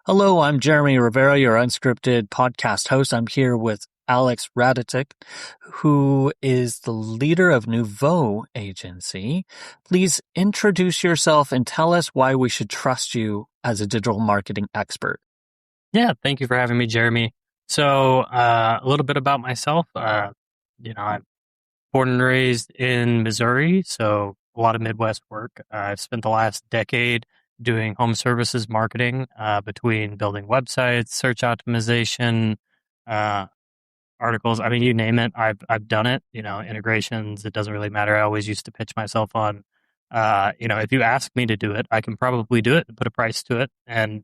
Hello, I'm Jeremy Rivera, your unscripted podcast host. I'm here with Alex Radetic, who is the leader of Nuvo agency. Please introduce yourself and tell us why we should trust you as a digital marketing expert. Yeah, thank you for having me, Jeremy. So, a little bit about myself. I'm born and raised in Missouri, so a lot of Midwest work. I've spent the last decade doing home services marketing, between building websites, search optimization, uh, articles. I mean, you name it, I've done it. Integrations. It doesn't really matter. I always used to pitch myself on. If you ask me to do it, I can probably do it, put a price to it, and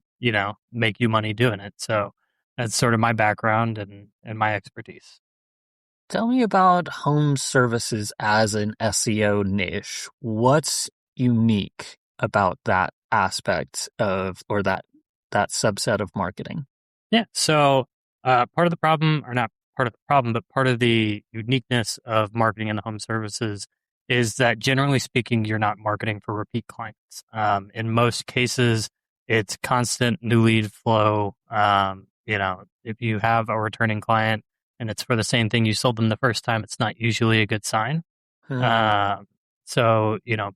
make you money doing it. So that's sort of my background and my expertise. Tell me about home services as an SEO niche. What's unique about that aspect of, or that subset of marketing? Yeah. So part of the problem, or not part of the problem, but part of the uniqueness of marketing in the home services is that generally speaking, you're not marketing for repeat clients. In most cases, it's constant new lead flow. If you have a returning client and it's for the same thing you sold them the first time, it's not usually a good sign. Hmm. Uh,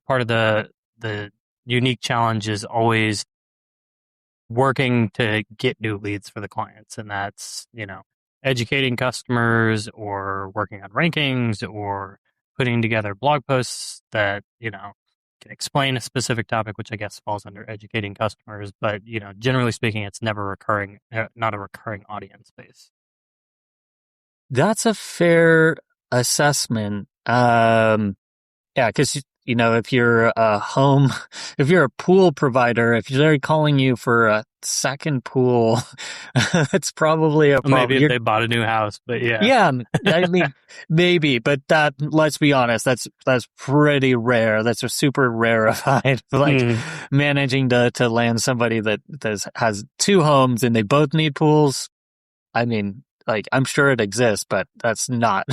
Part of the unique challenge is always working to get new leads for the clients. And that's, educating customers or working on rankings or putting together blog posts that, can explain a specific topic, which I guess falls under educating customers. But, generally speaking, it's never recurring, not a recurring audience base. That's a fair assessment. Yeah, because if you're a home, if you're a pool provider, if they're calling you for a second pool, it's probably a Well, maybe problem. if they bought a new house, but yeah. Yeah, I mean, maybe, but let's be honest, that's pretty rare. That's a super rarefied, like Mm. managing to land somebody that has two homes and they both need pools. I mean, like, I'm sure it exists, but that's not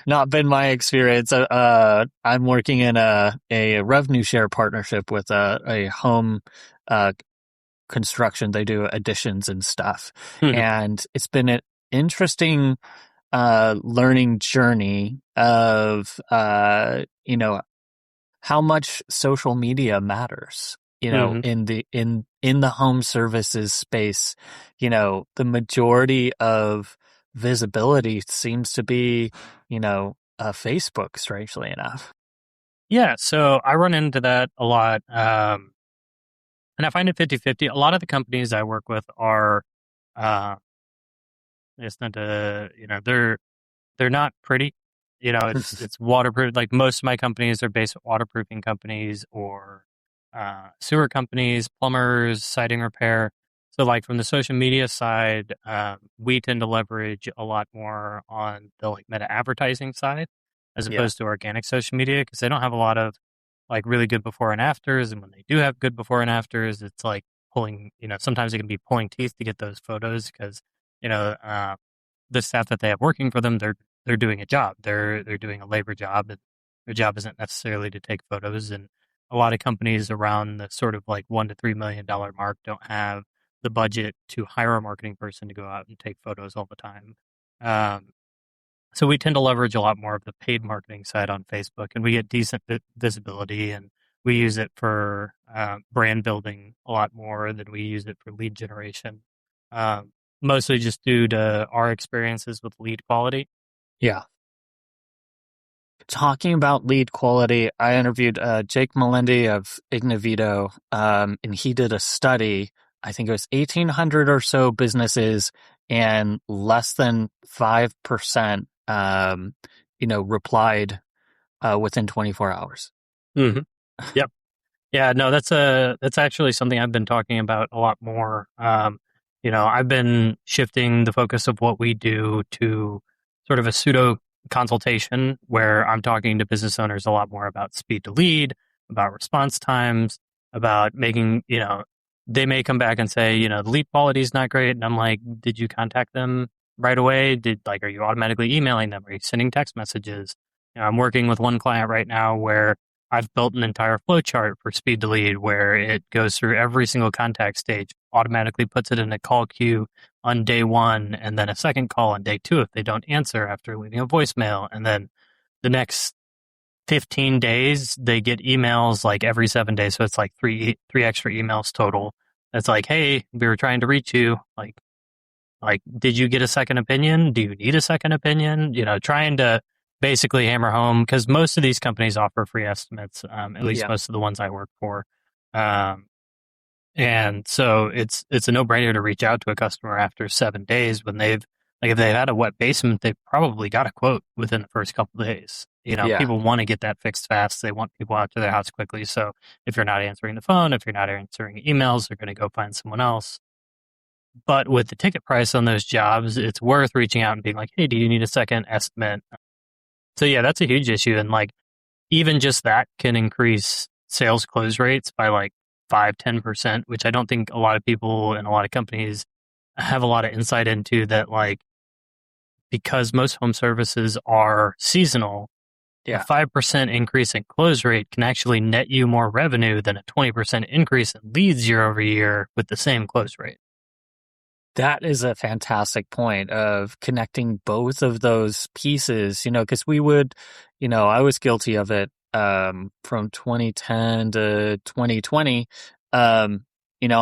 not been my experience. I'm working in a revenue share partnership with a home uh, construction. They do additions and stuff, Mhm. and it's been an interesting learning journey of how much social media matters, Mhm. in the home services space. The majority of visibility seems to be, Facebook, strangely enough. Yeah, so I run into that a lot. And I find it 50-50. A lot of the companies I work with are, uh, it's not they're not pretty. It's waterproof. Like most of my companies are basic waterproofing companies or sewer companies, plumbers, siding repair. So like from the social media side, we tend to leverage a lot more on the like meta advertising side as Yeah. opposed to organic social media because they don't have a lot of like really good before and afters. And when they do have good before and afters, it's like pulling, sometimes it can be pulling teeth to get those photos because, you know, uh, the staff that they have working for them, they're doing a job. They're doing a labor job, and their job isn't necessarily to take photos. And a lot of companies around the sort of like $1 to $3 million mark don't have the budget to hire a marketing person to go out and take photos all the time. Um, so we tend to leverage a lot more of the paid marketing side on Facebook, and we get decent visibility, and we use it for brand building a lot more than we use it for lead generation. Um, Mostly just due to our experiences with lead quality. Yeah. Talking about lead quality, I interviewed Jake Melendi of Ignavito, and he did a study. I think it was 1,800 or so businesses, and less than 5%, replied within 24 hours. Hmm. Yep. Yeah. No, that's actually something I've been talking about a lot more. I've been shifting the focus of what we do to sort of a pseudo consultation where I'm talking to business owners a lot more about speed to lead, about response times, about making, they may come back and say, the lead quality is not great. And I'm like, did you contact them right away? Are you automatically emailing them? Are you sending text messages? I'm working with one client right now where I've built an entire flow chart for speed to lead where it goes through every single contact stage automatically puts it in a call queue on day one, and then a second call on day two if they don't answer after leaving a voicemail. And then the next 15 days, they get emails like every 7 days. So it's like three extra emails total. It's like, hey, we were trying to reach you. Like, did you get a second opinion? Do you need a second opinion? Trying to basically hammer home, because most of these companies offer free estimates, at least most of the ones I work for. And so it's a no-brainer to reach out to a customer after 7 days when if they've had a wet basement, they've probably got a quote within the first couple of days. People want to get that fixed fast. They want people out to their house quickly. So if you're not answering the phone, if you're not answering emails, they're going to go find someone else. But with the ticket price on those jobs, it's worth reaching out and being like, hey, do you need a second estimate? So yeah, that's a huge issue. And like, even just that can increase sales close rates by like 5-10%, which I don't think a lot of people and a lot of companies have a lot of insight into. That, like, because most home services are seasonal, a 5% increase in close rate can actually net you more revenue than a 20% increase in leads year over year with the same close rate. That is a fantastic point of connecting both of those pieces, because we would, I was guilty of it from 2010 to 2020. I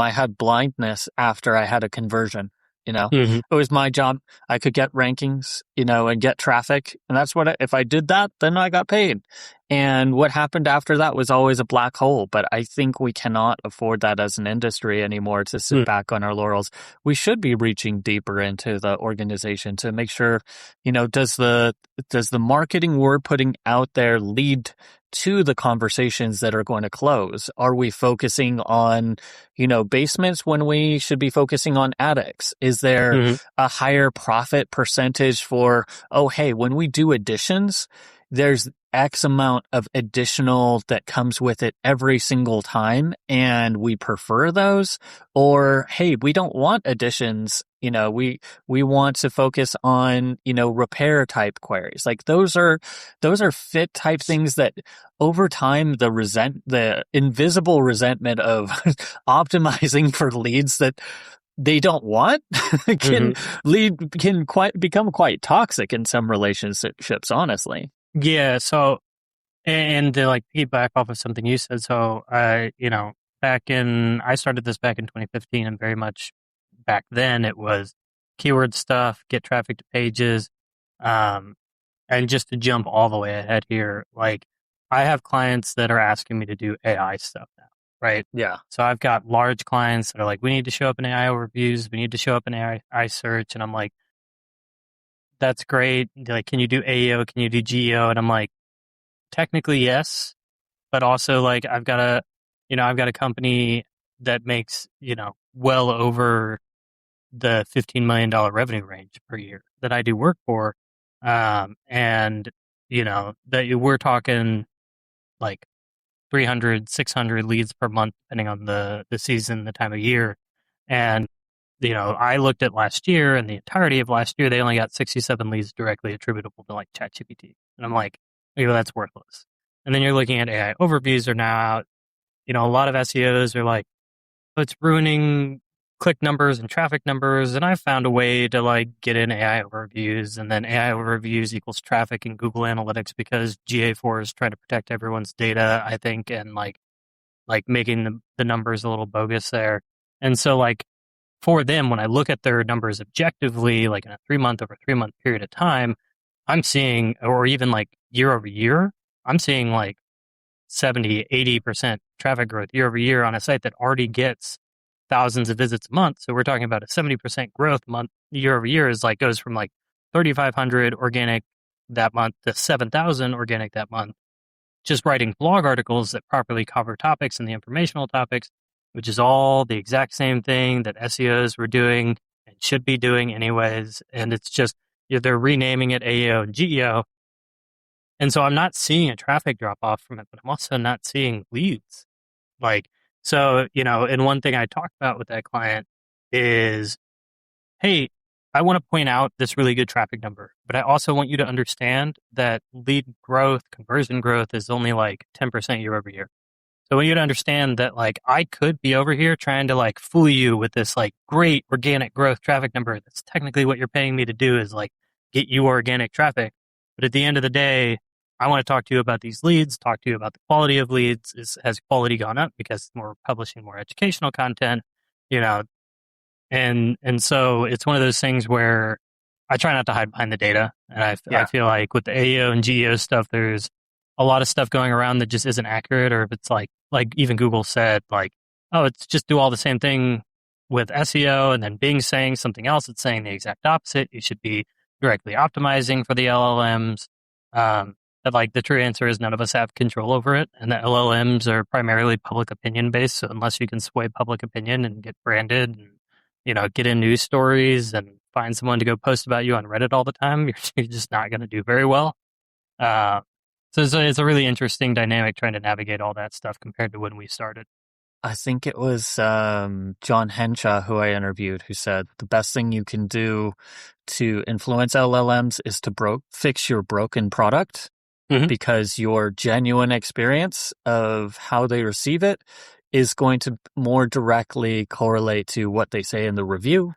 had blindness after I had a conversion. It was my job. I could get rankings, and get traffic. And that's if I did that, then I got paid. And what happened after that was always a black hole. But I think we cannot afford that as an industry anymore to sit back on our laurels. We should be reaching deeper into the organization to make sure, does the marketing we're putting out there lead to the conversations that are going to close? Are we focusing on, basements when we should be focusing on attics? Is there a higher profit percentage for, hey, when we do additions, there's X amount of additional that comes with it every single time, and we prefer those? Or, hey, we don't want additions. We want to focus on, repair type queries. Like those are fit type things that over time, the invisible resentment of optimizing for leads that they don't want can become quite toxic in some relationships, honestly. Yeah. So, and to like piggyback off of something you said. So, I started this back in 2015, and very much back then it was keyword stuff, get traffic to pages. And just to jump all the way ahead here, like I have clients that are asking me to do AI stuff now, right? Yeah. So I've got large clients that are like, we need to show up in AI overviews, we need to show up in AI search. And I'm like, that's great. They're like, can you do AEO? Can you do GEO? And I'm like, technically, yes. But also, like, I've got a company that makes, well over the $15 million revenue range per year that I do work for. And, that we're talking like 300, 600 leads per month, depending on the season, the time of year. And, I looked at last year, and the entirety of last year, they only got 67 leads directly attributable to like ChatGPT. And I'm like, well, that's worthless. And then you're looking at AI overviews are now out. A lot of SEOs are like, oh, it's ruining click numbers and traffic numbers. And I found a way to like get in AI overviews, and then AI overviews equals traffic in Google Analytics, because GA4 is trying to protect everyone's data, I think, and like making the numbers a little bogus there. And so like for them, when I look at their numbers objectively, like in a 3-month over 3-month period of time, I'm seeing, or even like year over year, I'm seeing like 70, 80% traffic growth year over year on a site that already gets thousands of visits a month. So we're talking about a 70% growth month year over year is like goes from like 3,500 organic that month to 7,000 organic that month. Just writing blog articles that properly cover topics and the informational topics, which is all the exact same thing that SEOs were doing and should be doing anyways. And it's just, they're renaming it AEO and GEO. And so I'm not seeing a traffic drop off from it, but I'm also not seeing leads. Like, so, and one thing I talked about with that client is, hey, I want to point out this really good traffic number, but I also want you to understand that lead growth, conversion growth is only like 10% year over year. So I want you to understand that like I could be over here trying to like fool you with this like great organic growth traffic number. That's technically what you're paying me to do is like get you organic traffic. But at the end of the day, I want to talk to you about these leads, talk to you about the quality of leads. Has quality gone up because we're publishing more educational content, you know, and so it's one of those things where I try not to hide behind the data. And I feel like with the AEO and GEO stuff, there's a lot of stuff going around that just isn't accurate, or if it's like even Google said, like, oh, it's just do all the same thing with SEO, and then Bing saying something else, it's saying the exact opposite. You should be directly optimizing for the LLMs. But like the true answer is none of us have control over it, and the LLMs are primarily public opinion based. So unless you can sway public opinion and get branded, and get in news stories and find someone to go post about you on Reddit all the time, you're just not going to do very well. So it's a really interesting dynamic trying to navigate all that stuff compared to when we started. I think it was John Henshaw who I interviewed who said the best thing you can do to influence LLMs is to fix your broken product, because your genuine experience of how they receive it is going to more directly correlate to what they say in the review.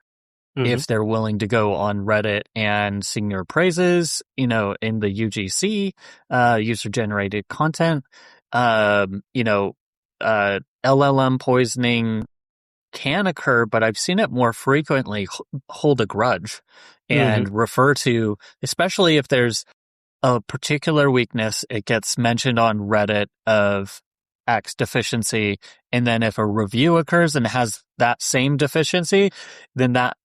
If they're willing to go on Reddit and sing your praises, in the UGC, user-generated content, LLM poisoning can occur, but I've seen it more frequently hold a grudge and refer to, especially if there's a particular weakness, it gets mentioned on Reddit of X deficiency, and then if a review occurs and has that same deficiency, then that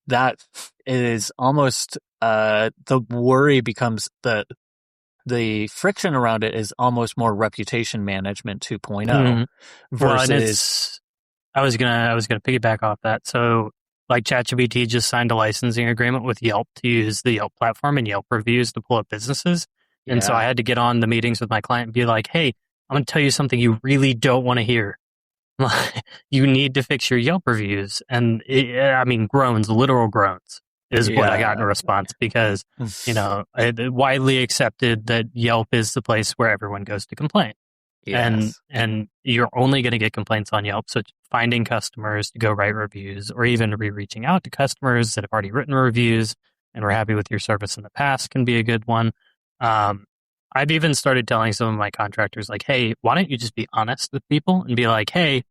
is almost the worry becomes the friction around it is almost more reputation management 2.0 versus. I was gonna piggyback off that. So like ChatGPT just signed a licensing agreement with Yelp to use the Yelp platform and Yelp reviews to pull up businesses, and so I had to get on the meetings with my client and be like, hey, I'm going to tell you something you really don't want to hear. You need to fix your Yelp reviews. And groans, literal groans is what I got in response, because, widely accepted that Yelp is the place where everyone goes to complain. Yes. And you're only going to get complaints on Yelp. So finding customers to go write reviews, or even reaching out to customers that have already written reviews and were happy with your service in the past can be a good one. I've even started telling some of my contractors, like, hey, why don't you just be honest with people and be like, hey,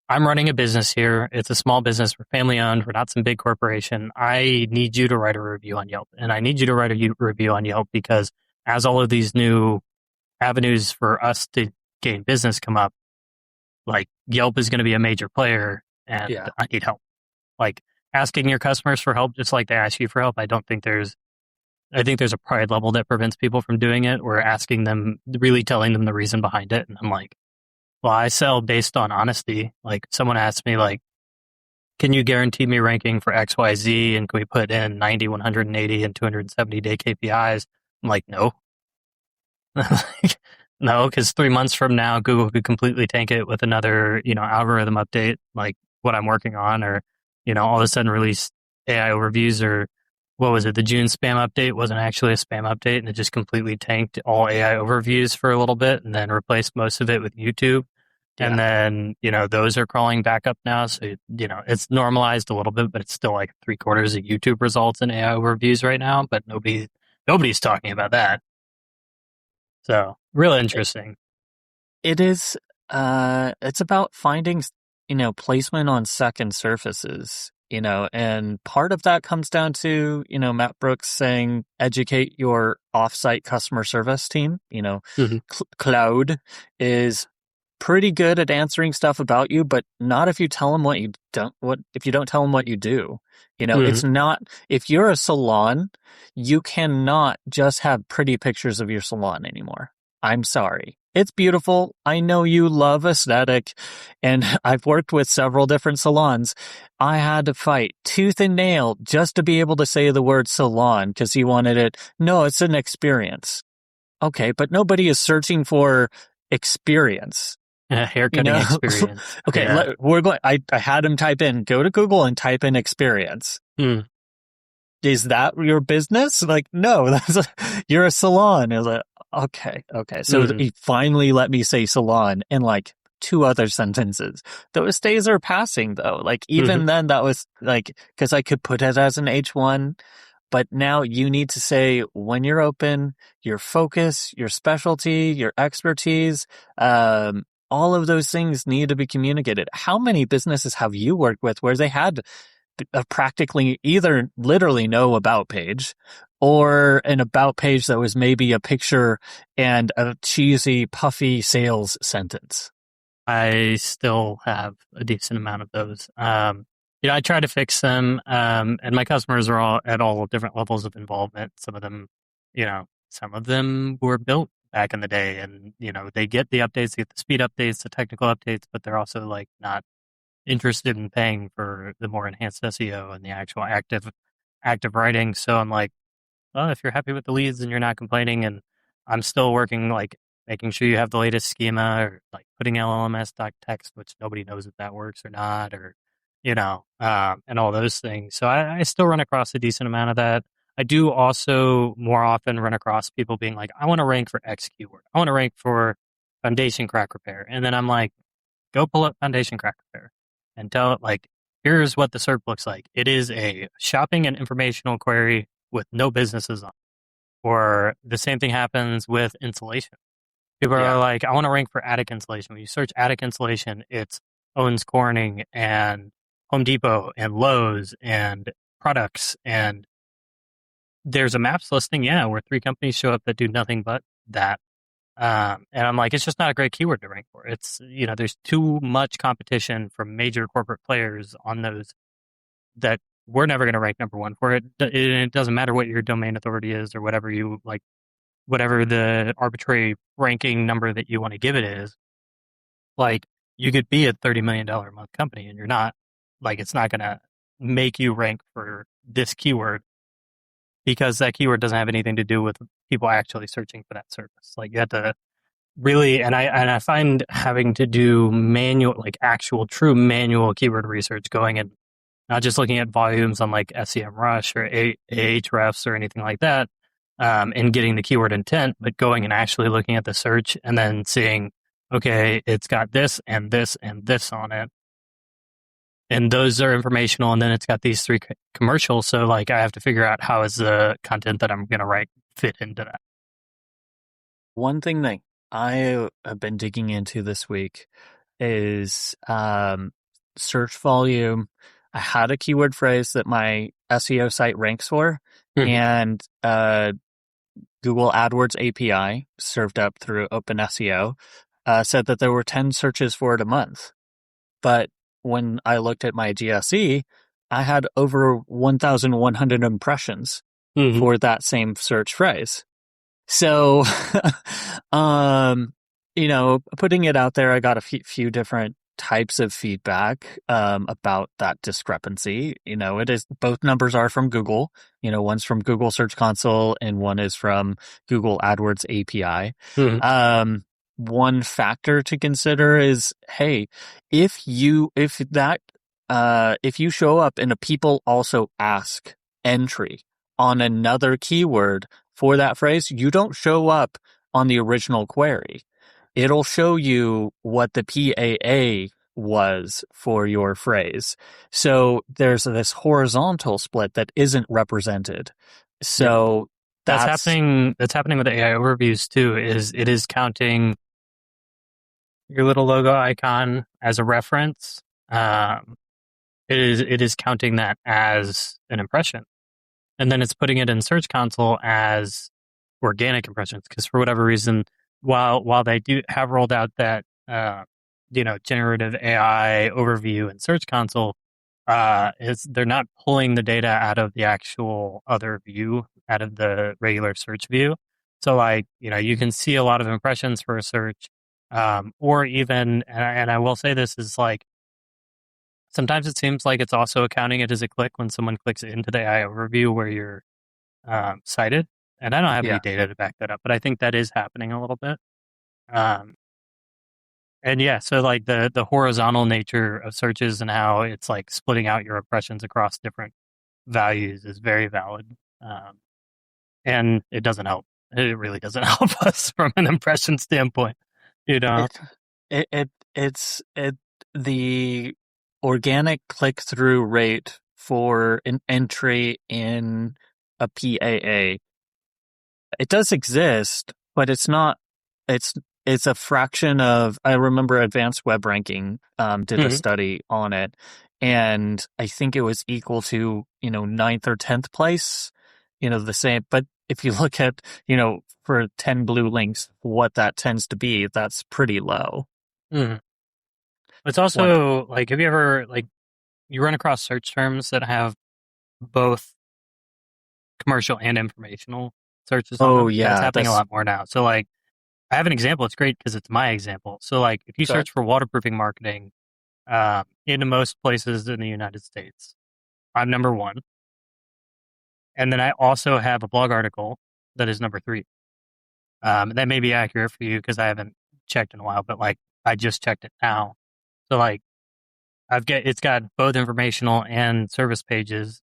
I'm running a business here. It's a small business. We're family owned. We're not some big corporation. I need you to write a review on Yelp. And I need you to write a review on Yelp because as all of these new avenues for us to gain business come up, like Yelp is going to be a major player, and I need help. Like asking your customers for help, just like they ask you for help. I think there's a pride level that prevents people from doing it, or asking them, really telling them the reason behind it. And I'm like, well, I sell based on honesty. Like someone asked me, like, can you guarantee me ranking for XYZ? And can we put in 90, 180, and 270 day KPIs? I'm like, no. No, because 3 months from now, Google could completely tank it with another, algorithm update, like what I'm working on, or, all of a sudden release AI overviews, or what was it? The June spam update wasn't actually a spam update, and it just completely tanked all AI overviews for a little bit, and then replaced most of it with YouTube. Yeah. And then, those are crawling back up now. So, it's normalized a little bit, but it's still like 3/4 of YouTube results in AI overviews right now, but nobody's talking about that. So, really interesting. It is, it's about finding, placement on second surfaces, and part of that comes down to, Matt Brooks saying, educate your offsite customer service team. Cloud is pretty good at answering stuff about you, but not if you tell them if you don't tell them what you do. It's not, if you're a salon, you cannot just have pretty pictures of your salon anymore. I'm sorry. It's beautiful. I know you love aesthetic, and I've worked with several different salons. I had to fight tooth and nail just to be able to say the word salon because he wanted it. No, it's an experience. Okay, but nobody is searching for experience. Haircutting experience. Okay, yeah. We're going. I had him go to Google and type in experience. Is that your business? Like, no, you're a salon. I was like, okay. So he finally let me say salon, and like 2 other sentences. Those days are passing though. Like even then that was like, cause I could put it as an H1, but now you need to say when you're open, your focus, your specialty, your expertise, all of those things need to be communicated. How many businesses have you worked with where they had practically either literally no about page or an about page that was maybe a picture and a cheesy, puffy sales sentence? I still have a decent amount of those. I try to fix them, and my customers are all at all different levels of involvement. Some of them were built back in the day, and they get the updates, they get the speed updates, the technical updates, but they're also like not interested in paying for the more enhanced SEO and the actual active writing. So I'm like, well, if you're happy with the leads and you're not complaining, and I'm still working like making sure you have the latest schema or like putting LLMS.text, which nobody knows if that works or not, or and all those things. So I still run across a decent amount of that. I do also more often run across people being like, I want to rank for X keyword. I want to rank for foundation crack repair. And then I'm like, go pull up foundation crack repair and tell it like, here's what the SERP looks like. It is a shopping and informational query with no businesses on it. Or the same thing happens with insulation. People are like, I want to rank for attic insulation. When you search attic insulation, it's Owens Corning and Home Depot and Lowe's and products. And there's a maps listing, where 3 companies show up that do nothing but that. And I'm like, it's just not a great keyword to rank for. It's, there's too much competition from major corporate players on those that we're never going to rank number 1 for it. It doesn't matter what your domain authority is or whatever you like, whatever the arbitrary ranking number that you want to give it is. Like, you could be a $30 million a month company and you're not, like, it's not going to make you rank for this keyword because that keyword doesn't have anything to do with people actually searching for that service. Like, you have to really, and I find having to do manual, like actual true manual keyword research, going and not just looking at volumes on like SEMrush or Ahrefs or anything like that, and getting the keyword intent, but going and actually looking at the search and then seeing, okay, it's got this and this and this on it. And those are informational. And then it's got these 3 commercials. So like, I have to figure out how is the content that I'm going to write fit into that. One thing that I have been digging into this week is search volume. I had a keyword phrase that my SEO site ranks for, and Google AdWords API, served up through OpenSEO, said that there were 10 searches for it a month. But when I looked at my GSE, I had over 1,100 impressions for that same search phrase. So, putting it out there, I got a few different types of feedback about that discrepancy. It is, both numbers are from Google. One's from Google Search Console and one is from Google AdWords API. One factor to consider is, hey, if you show up in a people also ask entry on another keyword for that phrase, you don't show up on the original query. It'll show you what the PAA was for your phrase. So there's this horizontal split that isn't represented. So that's happening with the AI overviews too, is it is counting your little logo icon as a reference. It is counting that as an impression. And then it's putting it in Search Console as organic impressions, because for whatever reason, while they do have rolled out that generative AI overview in Search Console, they're not pulling the data out of the actual other view, out of the regular search view. So like, you can see a lot of impressions for a search, or even, and I will say this is like, sometimes it seems like it's also counting it as a click when someone clicks into the AI overview where you're cited. And I don't have any data to back that up, but I think that is happening a little bit. And yeah, so like the horizontal nature of searches and how it's like splitting out your impressions across different values is very valid. And it doesn't help. It really doesn't help us from an impression standpoint. It the organic click-through rate for an entry in a PAA. It does exist, but it's not. It's it's a fraction of. I remember Advanced Web Ranking did a Mhm. study on it, and I think it was equal to ninth or 10th place. The same. But if you look at for 10 blue links, what that tends to be, that's pretty low. Mhm. It's One. also like, have you ever you run across search terms that have both commercial and informational searches on Oh them? That's yeah, happening a that's lot more now. So like, I have an example. It's great because it's my example. So like, if you okay. search for waterproofing marketing, in most places in the United States, I'm number one. And then I also have a blog article that is number three. That may be accurate for you because I haven't checked in a while, but like, I just checked it now. So like, it's got both informational and service pages.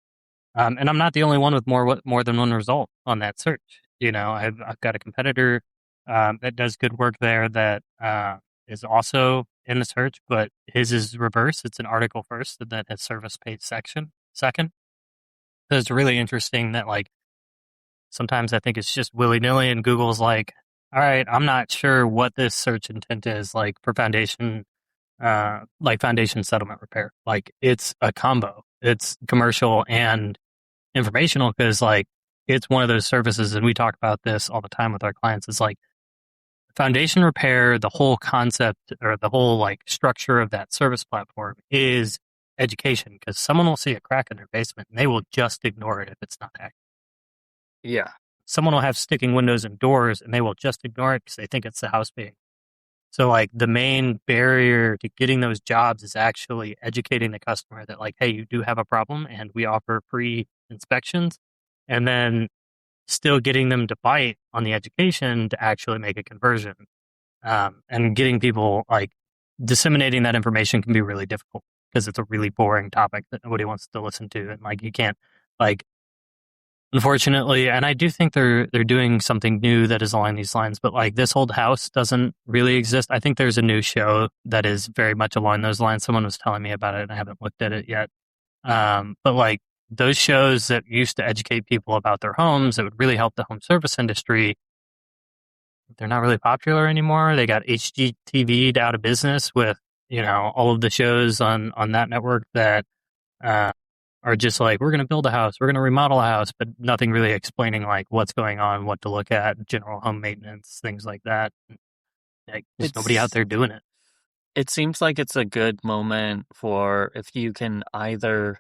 And I'm not the only one with more than one result on that search. I've got a competitor that does good work there that is also in the search, but his is reverse. It's an article first, and then his service page section second. So it's really interesting that like sometimes I think it's just willy nilly, and Google's like, all right, I'm not sure what this search intent is like for foundation, like foundation settlement repair. Like it's a combo. It's commercial and informational because like it's one of those services, and we talk about this all the time with our clients. It's like foundation repair, the whole concept or the whole like structure of that service platform is education, because someone will see a crack in their basement and they will just ignore it if it's not accurate. Yeah. Someone will have sticking windows and doors and they will just ignore it because they think it's the house being. So like the main barrier to getting those jobs is actually educating the customer that like, hey, you do have a problem and we offer free inspections, and then still getting them to bite on the education to actually make a conversion. And getting people like disseminating that information can be really difficult because it's a really boring topic that nobody wants to listen to. And like, you can't like, unfortunately, and I do think they're doing something new that is along these lines, but like this old house doesn't really exist. I think there's a new show that is very much along those lines. Someone was telling me about it and I haven't looked at it yet. But like those shows that used to educate people about their homes, that would really help the home service industry, they're not really popular anymore. They got HGTV'd out of business with, all of the shows on that network that uh, are just like, we're going to build a house, we're going to remodel a house, but nothing really explaining like what's going on, what to look at, general home maintenance, things like that. Like, there's nobody out It's there doing it. it seems like it's a good moment for if you can either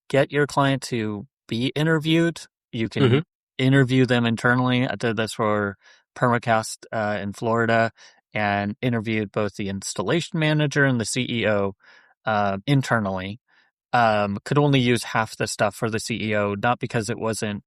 get your client to be interviewed, you Mm-hmm. can interview them internally. I did this for Permacast in Florida and interviewed both the installation manager and the CEO internally. Could only use half the stuff for the CEO, not because it wasn't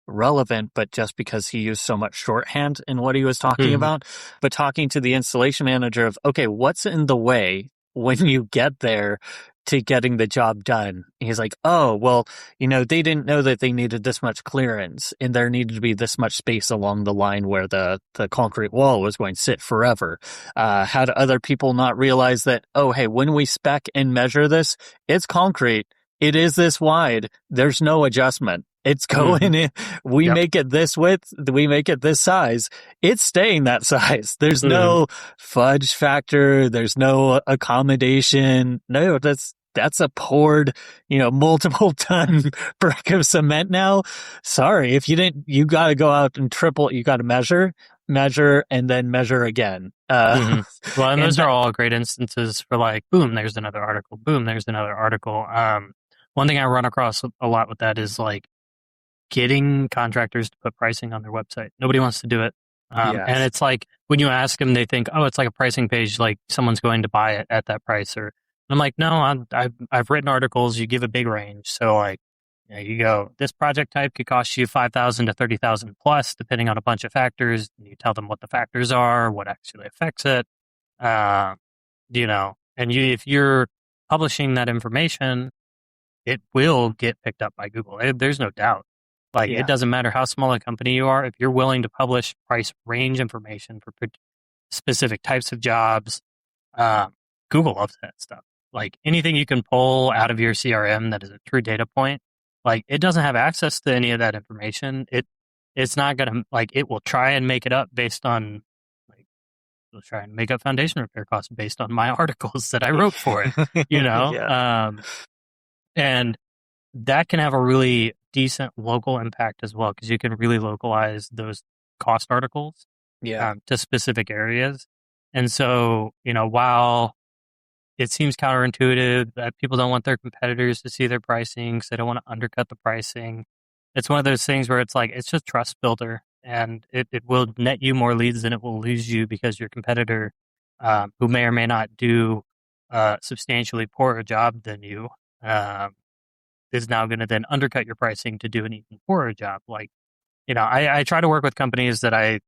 relevant, but just because he used so much shorthand in what he was talking Mm-hmm. about. But talking to the installation manager of, okay, what's in the way when you get there to getting the job done? He's like, oh, well, they didn't know that they needed this much clearance and there needed to be this much space along the line where the concrete wall was going to sit forever. How do other people not realize that, oh, hey, when we spec and measure this, it's concrete. It is this wide. There's no adjustment. It's Mm-hmm. going in. We Yep. make it this width. We make it this size. It's staying that size. There's Mm-hmm. no fudge factor. There's no accommodation. No, that's a poured, multiple ton brick of cement now. Sorry. If you didn't, you got to go out and you got to measure, and then measure again. Mm-hmm. Well, and And those are that, all great instances for like, boom, there's another article. Boom, there's another article. One thing I run across a lot with that is like getting contractors to put pricing on their website. Nobody wants to do it. And yes. it's like when you ask them, they think, oh, it's like a pricing page, like someone's going to buy it at that price. Or I'm like, no, I've written articles. You give a big range, so like, you go, this project type could cost you 5,000 to 30,000 plus, depending on a bunch of factors. And you tell them what the factors are, what actually affects it. Uh, and if you're publishing that information, it will get picked up by Google. There's no doubt. Like, it Yeah. doesn't matter how small a company you are. If you're willing to publish price range information for specific types of jobs, Um, Google loves that stuff. Like anything you can pull out of your CRM that is a true data point, like it doesn't have access to any of that information. It's not gonna like it will try and make it up based on like it'll try and make up foundation repair costs based on my articles that I wrote for it, you know? Yeah. And that can have a really decent local impact as well because you can really localize those cost articles Yeah. to specific areas. And so, while it seems counterintuitive that people don't want their competitors to see their pricing because they don't want to undercut the pricing, it's one of those things where it's like, it's just trust builder and it will net you more leads than it will lose you because your competitor, who may or may not do substantially poorer job than you, um, is now going to then undercut your pricing to do an even poorer job. Like, I try to work with companies that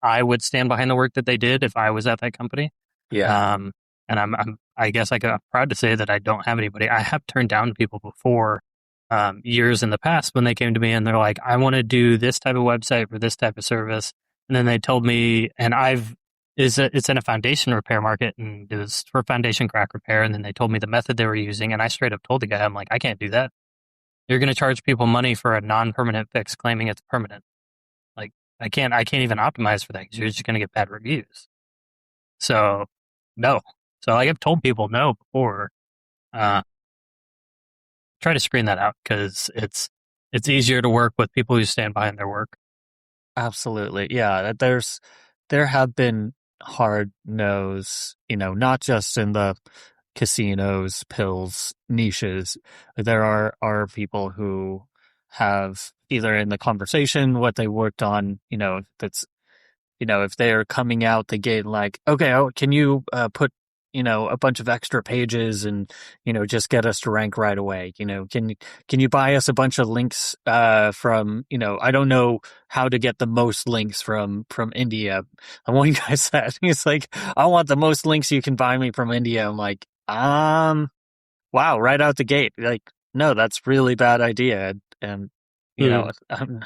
I would stand behind the work that they did if I was at that company. Yeah. And I guess I'm proud to say that I don't have anybody. I have turned down people before, years in the past when they came to me and they're like, I want to do this type of website for this type of service. And then they told me, and it's in a foundation repair market and it was for foundation crack repair. And then they told me the method they were using. And I straight up told the guy, I'm like, I can't do that. You're going to charge people money for a non-permanent fix claiming it's permanent. Like I can't even optimize for that because you're just going to get bad reviews. So no. So like I've told people no before. Try to screen that out because it's easier to work with people who stand behind their work. Absolutely. Yeah. There have been hard no's, not just in the casinos, pills, niches. There are people who have either in the conversation what they worked on, that's, if they're coming out the gate like, okay, can you put, a bunch of extra pages and, just get us to rank right away? Can you buy us a bunch of links from, I don't know how to get the most links from India. And one guy said, he's like, I want the most links you can buy me from India. I'm like, wow, right out the gate. Like, no, that's really bad idea. And, I'm,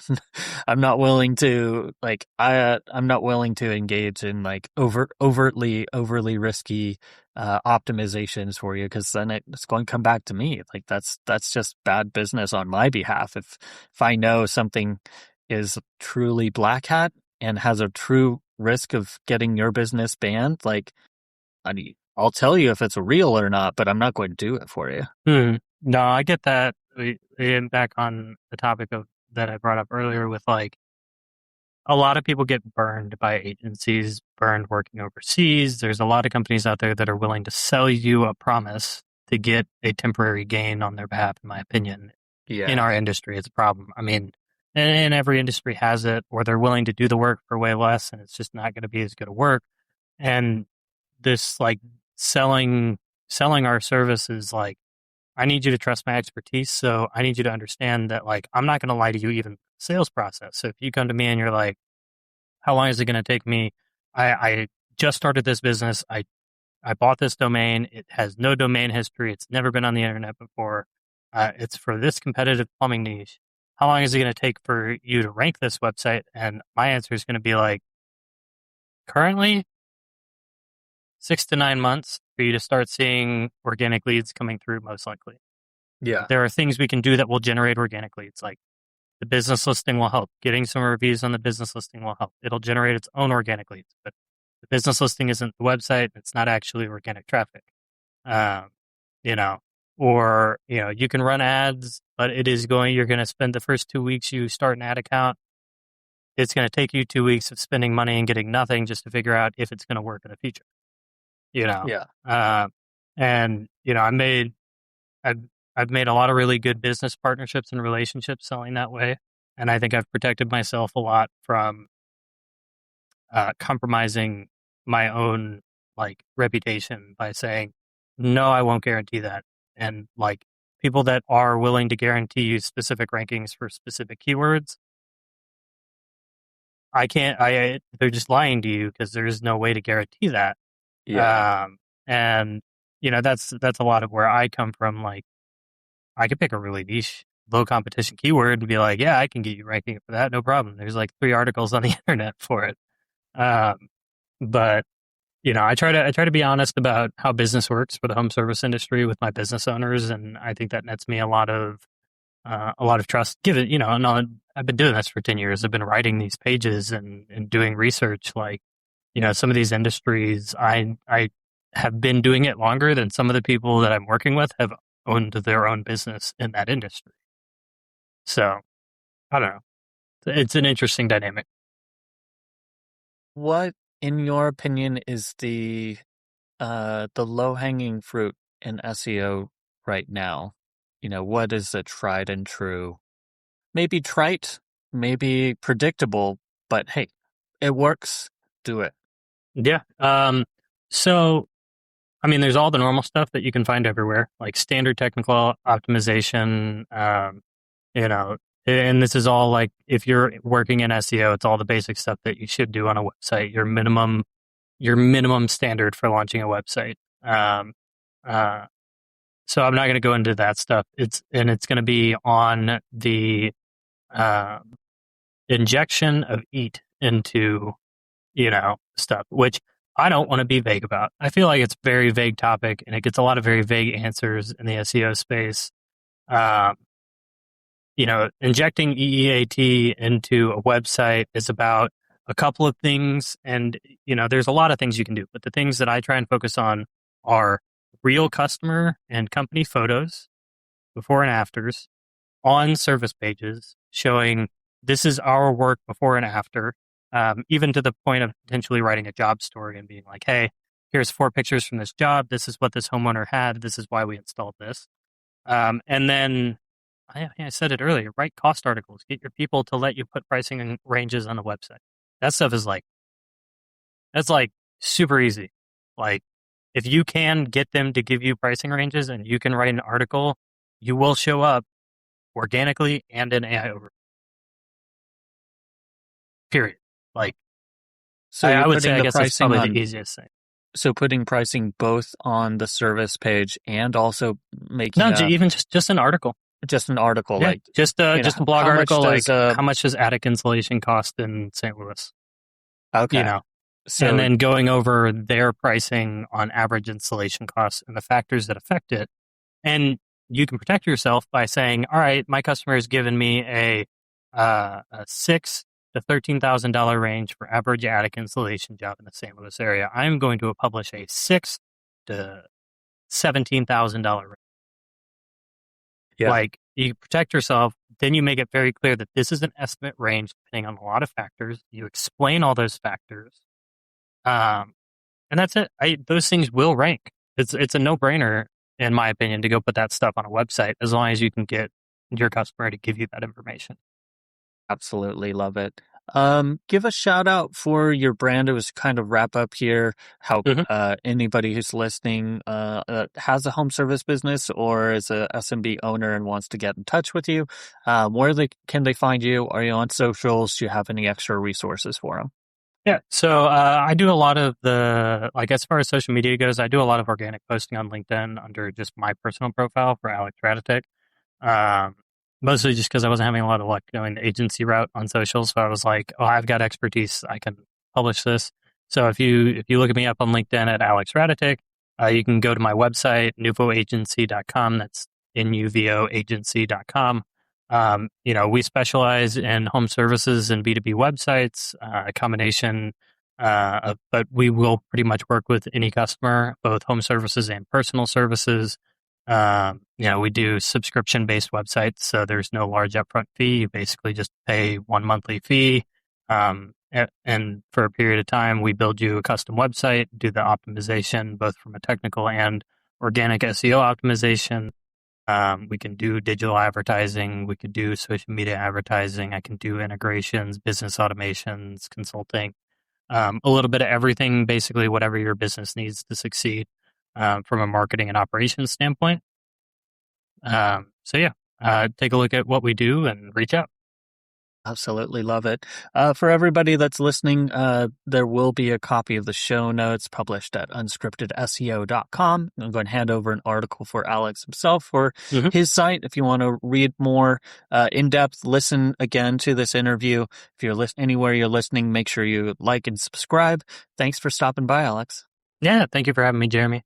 I'm not willing to I'm not willing to engage in like overtly risky, optimizations for you. Cause then it's going to come back to me. Like that's just bad business on my behalf. If I know something is truly black hat and has a true risk of getting your business banned, like, I'll tell you if it's real or not, but I'm not going to do it for you. No, I get that. Back on the topic of that I brought up earlier with like a lot of people get burned by agencies, burned working overseas. There's a lot of companies out there that are willing to sell you a promise to get a temporary gain on their behalf, in my opinion. Yeah. In our industry, it's a problem. I mean, and every industry has it, or they're willing to do the work for way less, and it's just not going to be as good a work. And this like selling our services, like, I need you to trust my expertise. So I need you to understand that, like, I'm not going to lie to you even sales process. So if you come to me and you're like, how long is it going to take me? I just started this business. I bought this domain. It has no domain history. It's never been on the internet before. It's for this competitive plumbing niche. How long is it going to take for you to rank this website? And my answer is going to be like, currently 6 to 9 months for you to start seeing organic leads coming through, most likely. Yeah. There are things we can do that will generate organic leads. Like the business listing will help. Getting some reviews on the business listing will help. It'll generate its own organic leads. But the business listing isn't the website. It's not actually organic traffic. Or you can run ads, but you're going to spend the first 2 weeks you start an ad account. It's going to take you 2 weeks of spending money and getting nothing just to figure out if it's going to work in the future. Yeah. And I've made a lot of really good business partnerships and relationships selling that way. And I think I've protected myself a lot from compromising my own like reputation by saying, no, I won't guarantee that. And like people that are willing to guarantee you specific rankings for specific keywords, they're just lying to you because there's no way to guarantee that. Yeah. And that's a lot of where I come from. Like, I could pick a really niche, low competition keyword and be like, yeah, I can get you ranking for that. No problem. There's like 3 articles on the internet for it. But I try to be honest about how business works for the home service industry with my business owners, and I think that nets me a lot of trust. Given I've been doing this for 10 years. I've been writing these pages and doing research. Like some of these industries, I have been doing it longer than some of the people that I'm working with have owned their own business in that industry. So I don't know. It's an interesting dynamic. What, in your opinion, is the low-hanging fruit in SEO right now? What is a tried and true, maybe trite, maybe predictable, but hey, it works, do it. Yeah. So I mean, there's all the normal stuff that you can find everywhere, like standard technical optimization. You know, and this is all like if you're working in SEO, it's all the basic stuff that you should do on a website. Your minimum standard for launching a website. Uh, so I'm not going to go into that stuff. It's going to be on the uh, injection of EAT into stuff, which I don't want to be vague about. I feel like it's a very vague topic, and it gets a lot of very vague answers in the SEO space. Um, Injecting EEAT into a website is about a couple of things, and there's a lot of things you can do, but the things that I try and focus on are real customer and company photos, before and afters, on service pages showing this is our work before and after, even to the point of potentially writing a job story and being like, hey, here's 4 pictures from this job. This is what this homeowner had. This is why we installed this. And then I said it earlier, write cost articles. Get your people to let you put pricing and ranges on the website. That stuff is that's super easy. Like, if you can get them to give you pricing ranges and you can write an article, you will show up organically and in AI over. Period. Like, So I would putting say, I the guess that's pricing probably on, the easiest thing. so putting pricing both on the service page and also making No, even just an article. just an article, Yeah, like, just a blog how much article, like does how much does attic insulation cost in St. Louis? okay, And so then going over their pricing on average installation costs and the factors that affect it. And you can protect yourself by saying, all right, my customer has given me a $6,000 to $13,000 range for average attic insulation job in the St. Louis area. I'm going to publish a $6,000 to $17,000 range. yeah, Like, you protect yourself, then you make it very clear that this is an estimate range depending on a lot of factors. You explain all those factors, and that's it. Those things will rank. It's a no brainer, in my opinion, to go put that stuff on a website as long as you can get your customer to give you that information. absolutely love it. Give a shout out for your brand. It was kind of wrap up here. How Mhm. anybody who's listening has a home service business or is a SMB owner and wants to get in touch with you, can they find you? Are you on socials? Do you have any extra resources for them? Yeah. So I do a lot of as far as social media goes, I do a lot of organic posting on LinkedIn under just my personal profile for Alex Radetic. Um, Mostly just because I wasn't having a lot of luck going the agency route on social. So I was like, oh, I've got expertise. I can publish this. So if you look at me up on LinkedIn at Alex Radetic, you can go to my website, nuvoagency.com. That's Nuvo agency.com. We specialize in home services and B2B websites, a combination but we will pretty much work with any customer, both home services and personal services. We do subscription-based websites, so there's no large upfront fee. You basically just pay one monthly fee. And for a period of time, we build you a custom website, do the optimization, both from a technical and organic SEO optimization. We can do digital advertising. We could do social media advertising. I can do integrations, business automations, consulting, a little bit of everything, basically whatever your business needs to succeed from a marketing and operations standpoint. Take a look at what we do and reach out. Absolutely love it. For everybody that's listening, there will be a copy of the show notes published at unscriptedseo.com. I'm going to hand over an article for Alex himself for Mhm. his site. If you want to read more in depth, listen again to this interview. If you're anywhere you're listening, make sure you like and subscribe. Thanks for stopping by, Alex. Yeah, thank you for having me, Jeremy.